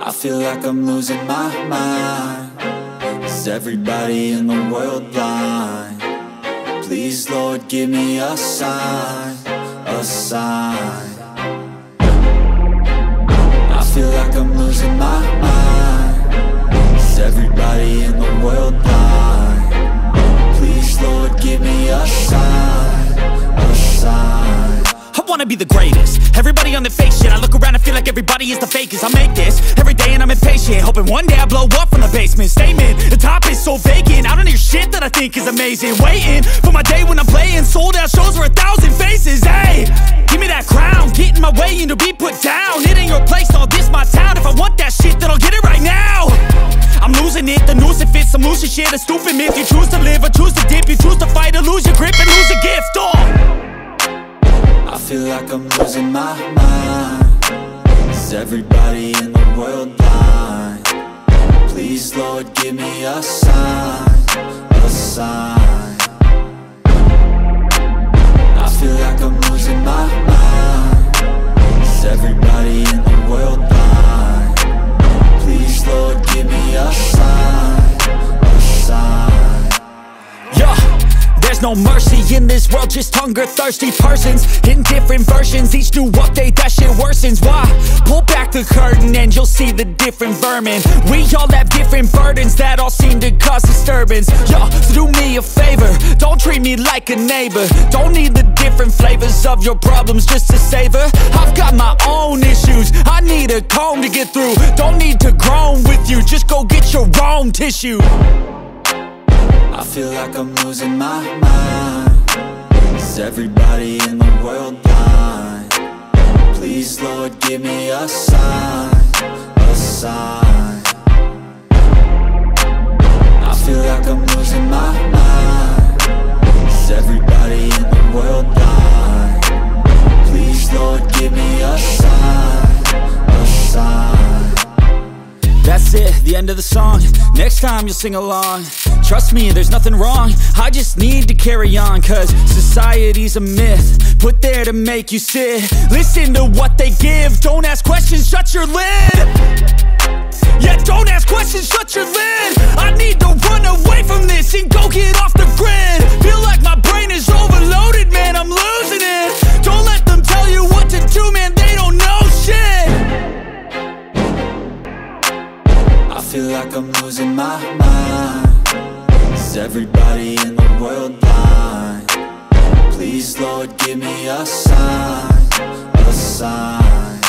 I feel like I'm losing my mind. Is everybody in the world blind? Please, Lord, give me a sign, a sign. I feel like I'm losing my mind. Is everybody in the world blind? Please, Lord, give me a sign, a sign. I wanna be the greatest. Everybody on the fake shit. I look around and feel like everybody is the fakest. I make this every day and I'm impatient, hoping one day I blow up from the basement. Statement, the top is so vacant. I don't hear shit that I think is amazing. Waiting for my day when I'm playing sold out shows for 1,000 faces. Hey, give me that crown, get in my way and to be put down. It ain't your place, all this my town. If I want that shit, then I'll get it right now. I'm losing it, the noose it fits. I'm losing shit, a stupid myth. You choose to live or choose to dip. You choose to fight or lose your grip and lose a gift. I feel like I'm losing my mind. Is everybody in the world blind? Please, Lord, give me a sign, a sign. I feel like I'm losing my mind. Is everybody in the world blind? Please, Lord, give me a sign, a sign. Yeah. There's no mercy in this world, just hunger-thirsty persons in different versions. Each new update, that shit worsens. Why? Pull back the curtain and you'll see the different vermin. We all have different burdens that all seem to cause disturbance. Yo, so do me a favor, don't treat me like a neighbor. Don't need the different flavors of your problems just to savor. I've got my own issues, I need a comb to get through. Don't need to groan with you, just go get your own tissue. I feel like I'm losing my mind. Is everybody in the world blind? Please, Lord, give me a sign, a sign. I feel like I'm losing my mind. Is everybody in the world blind? Please, Lord, give me a sign, a sign. That's it, the end of the song. Next time you'll sing along. Trust me, there's nothing wrong. I just need to carry on, cause society's a myth put there to make you sit. Listen to what they give. Don't ask questions, shut your lid. Yeah, don't ask questions, shut your lid. I need to run away from this and go get off the grid. Feel like my brain is overloaded, man, I'm losing it. Don't let them tell you what to do, man, they don't know shit. I feel like I'm losing my mind. Is everybody in the world blind? Please, Lord, give me a sign, a sign.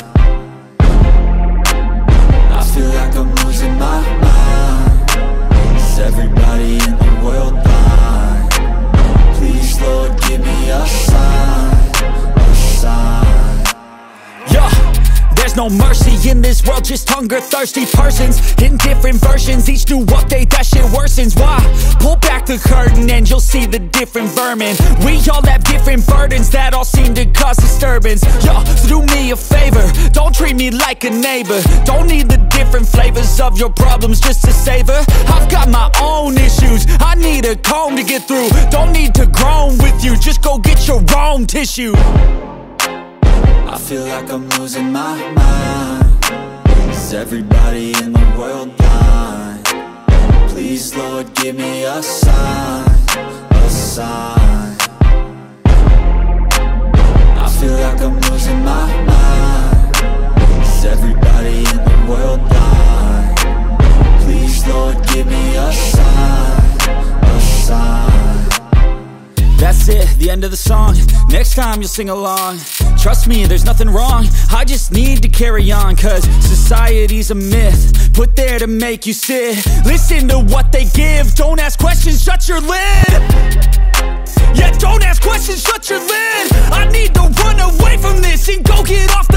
I feel like I'm losing my mind. Is everybody in the world blind? Please, Lord, give me a sign, a sign. Yeah. There's no mercy in this world, just hunger-thirsty persons in different versions. Each new update, that shit worsens. Why? Pull back the curtain and you'll see the different vermin. We all have different burdens that all seem to cause disturbance. Yo, so do me a favor, don't treat me like a neighbor. Don't need the different flavors of your problems just to savor. I've got my own issues, I need a comb to get through. Don't need to groan with you, just go get your own tissue. I feel like I'm losing my mind. Is everybody in the world blind? Please, Lord, give me a sign, a sign. I feel like I'm losing my mind. Is everybody in the world blind? Please, Lord, give me a sign, a sign. That's it, the end of the song. Next time you'll sing along. Trust me, there's nothing wrong. I just need to carry on, cause society's a myth put there to make you sit. Listen to what they give. Don't ask questions, shut your lid. Yeah, don't ask questions, shut your lid. I need to run away from this and go get off the